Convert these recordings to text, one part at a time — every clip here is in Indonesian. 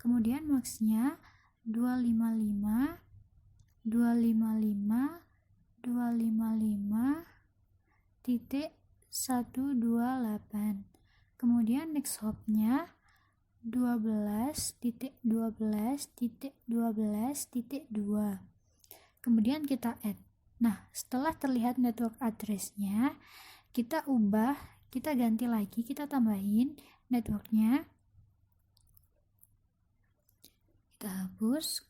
kemudian maxnya 255 255.128. Kemudian next hopnya 12.12.12.2. Kemudian kita add. Nah, setelah terlihat network address-nya, kita ganti lagi, kita tambahin networknya. Kita hapus,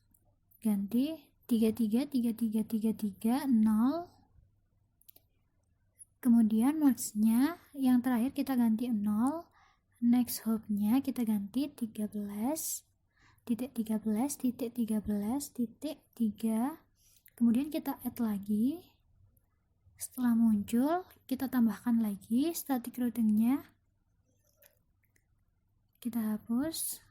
ganti 33.33.33.0. Kemudian maxnya yang terakhir kita ganti 0. Next hopnya kita ganti 13.13.13.3. Kemudian kita add lagi. Setelah muncul, kita tambahkan lagi static routingnya. Kita hapus.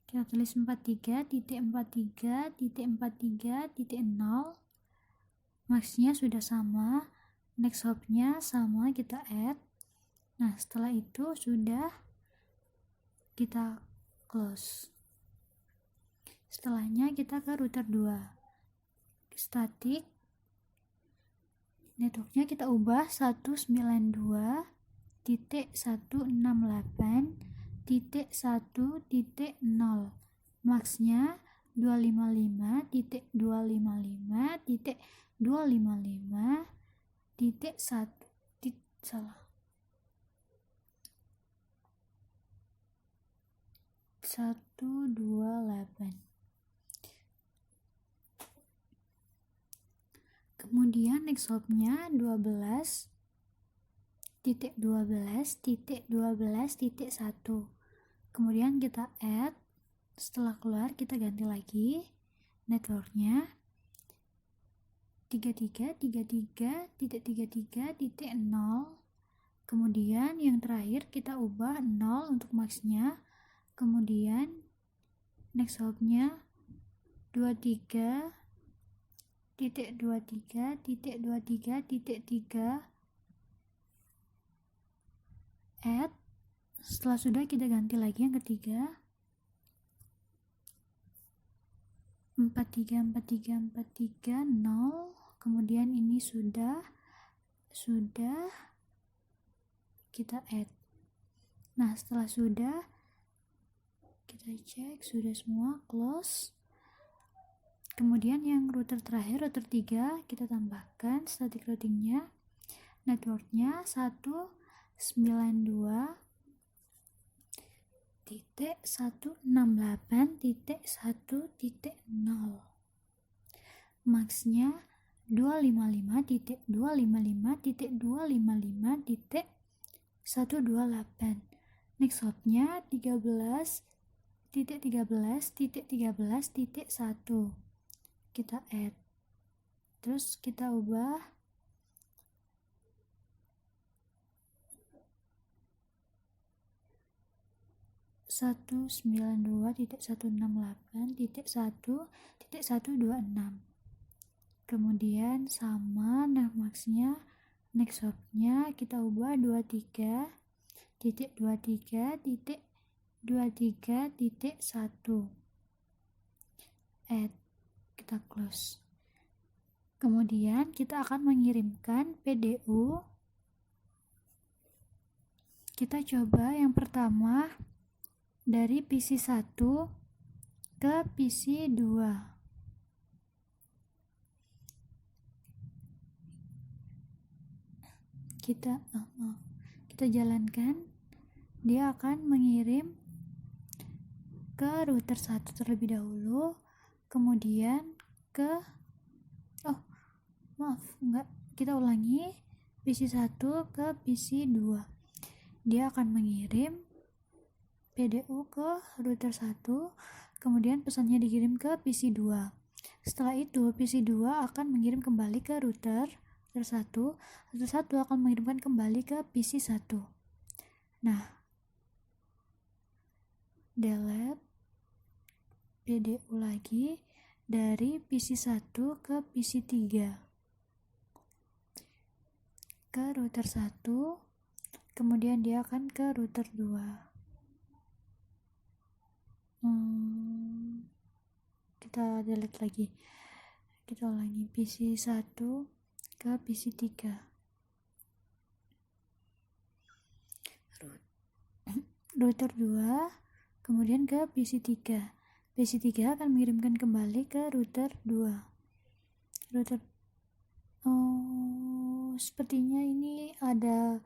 Kita tulis 43.43.43.0. Maxnya sudah sama. Next hopnya sama, kita add. Nah, setelah itu sudah kita close. Setelahnya kita ke router 2. Static networknya kita ubah 192.168.1.0. Maxnya 255.255.255.1 128. Kemudian next hopnya 12.12.12.1. Kemudian kita add. Setelah keluar kita ganti lagi networknya 33.33.33.0. Kemudian yang terakhir kita ubah 0 untuk maxnya. Kemudian next hopnya 23.23.23.3. Add. Setelah sudah kita ganti lagi yang ketiga 43.43.43.0. Kemudian ini sudah kita add. Nah, setelah sudah kita cek sudah semua, close. Kemudian yang router terakhir, router 3, kita tambahkan static routingnya. Networknya 192.168.1.0. Maxnya 255.255.255.128. Next hopnya 13.13.13.1. Kita add. Terus kita ubah 192.168.1.126. Kemudian sama, nah maxnya next hopnya kita ubah 23.23.23.1. Add. Kita close. Kemudian kita akan mengirimkan PDU. Kita coba yang pertama dari PC 1 ke PC 2. Kita jalankan. Dia akan mengirim ke router 1 terlebih dahulu, kemudian ke kita ulangi, PC 1 ke PC 2. Dia akan mengirim PDU ke router 1, kemudian pesannya dikirim ke PC 2. Setelah itu PC 2 akan mengirim kembali ke router 1 akan mengirimkan kembali ke PC 1. Nah, delete PDU lagi dari PC 1 ke PC 3 ke router 1, kemudian dia akan ke router 2. kita delete lagi, kita ulangi PC 1 ke PC 3. Router 2 kemudian ke PC 3. PC 3 akan mengirimkan kembali ke router 2. Sepertinya ini ada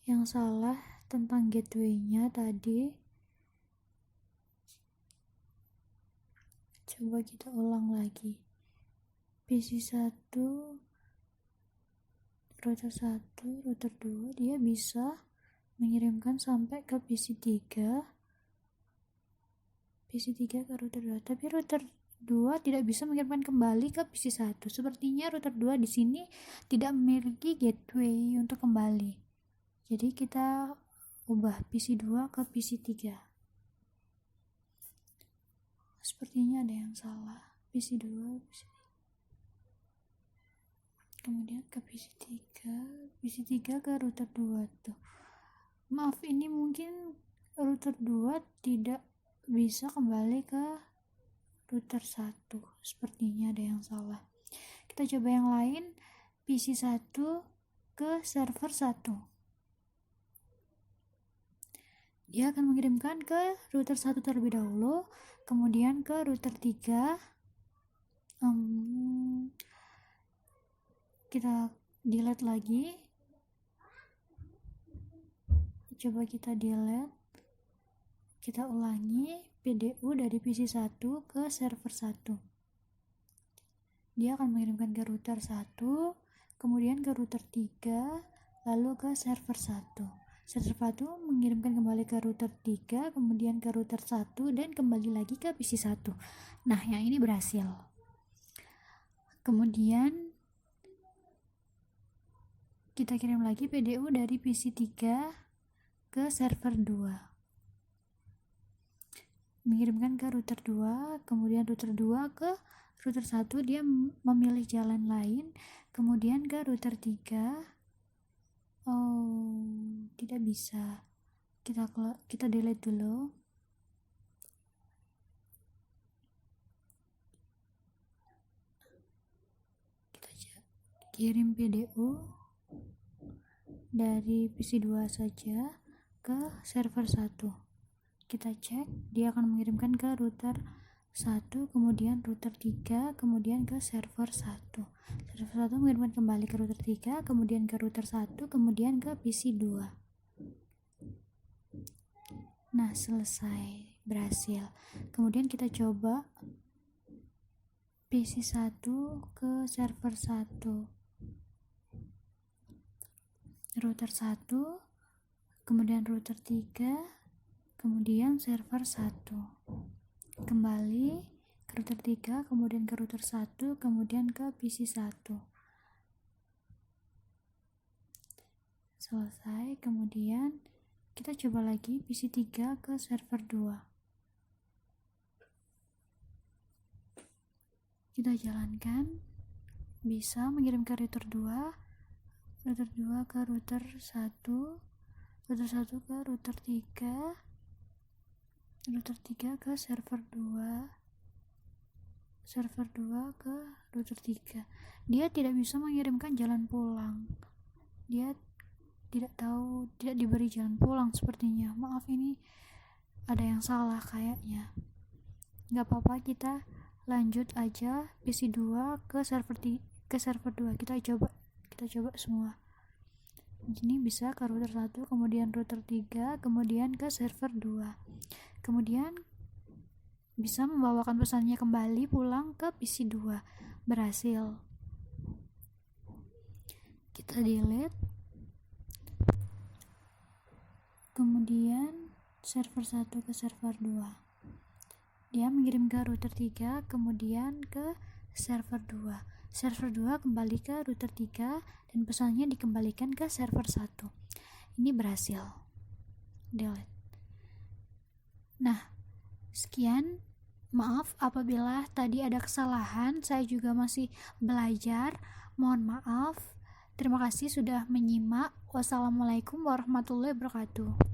yang salah tentang gateway-nya tadi. Coba kita ulang lagi. PC 1, router 1, router 2, dia bisa mengirimkan sampai ke PC 3 ke router 2, tapi router 2 tidak bisa mengirimkan kembali ke PC 1. Sepertinya router 2 di sini tidak memiliki gateway untuk kembali. Jadi kita ubah PC 2 ke PC 3. Sepertinya ada yang salah. PC 2, PC 3. Kemudian ke PC 3 ke router 2 tuh. Maaf, ini mungkin router 2 tidak bisa kembali ke router 1. Sepertinya ada yang salah. Kita coba yang lain. PC 1 ke server 1. Dia akan mengirimkan ke router 1 terlebih dahulu, kemudian ke router 3. Kita delete lagi. Coba kita delete. Kita ulangi PDU dari PC 1 ke server 1. Dia akan mengirimkan ke router 1, kemudian ke router 3, lalu ke server 1. Server 1 mengirimkan kembali ke router 3, kemudian ke router 1, dan kembali lagi ke PC 1. Nah, yang ini berhasil. Kemudian kita kirim lagi PDU dari PC 3 ke server 2. Mengirimkan ke router 2, kemudian router 2 ke router 1, dia memilih jalan lain, kemudian ke router 3. Tidak bisa. Kita delete dulu. Kita kirim PDU dari PC 2 saja ke server 1. Kita cek, dia akan mengirimkan ke router 1, kemudian router 3, kemudian ke server 1. Server 1 mengirimkan kembali ke router 3, kemudian ke router 1, kemudian ke PC 2. Nah, selesai, berhasil. Kemudian kita coba PC 1 ke server 1. Router 1, kemudian router 3, kemudian server 1. Kembali ke router 3, kemudian ke router 1, kemudian ke PC 1. Selesai. Kemudian kita coba lagi PC 3 ke server 2. Kita jalankan, bisa mengirim ke router 2 ke router 1, router 1 ke router 3, router 3 ke server 2, server 2 ke router 3. Dia tidak bisa mengirimkan jalan pulang. Dia tidak diberi jalan pulang sepertinya. Maaf, ini ada yang salah kayaknya. Gak apa-apa, kita lanjut aja PC 2 ke server 2. Kita coba semua. Ini bisa ke router 1, kemudian router 3, kemudian ke server 2. Kemudian bisa membawakan pesannya kembali pulang ke PC 2. Berhasil. Kita delete. Kemudian server 1 ke server 2. Dia mengirim ke router 3, kemudian ke server 2. Server 2 kembali ke router 3 dan pesannya dikembalikan ke server 1. Ini berhasil. Delete. Nah, sekian. Maaf apabila tadi ada kesalahan, saya juga masih belajar. Mohon maaf. Terima kasih sudah menyimak. Wassalamualaikum warahmatullahi wabarakatuh.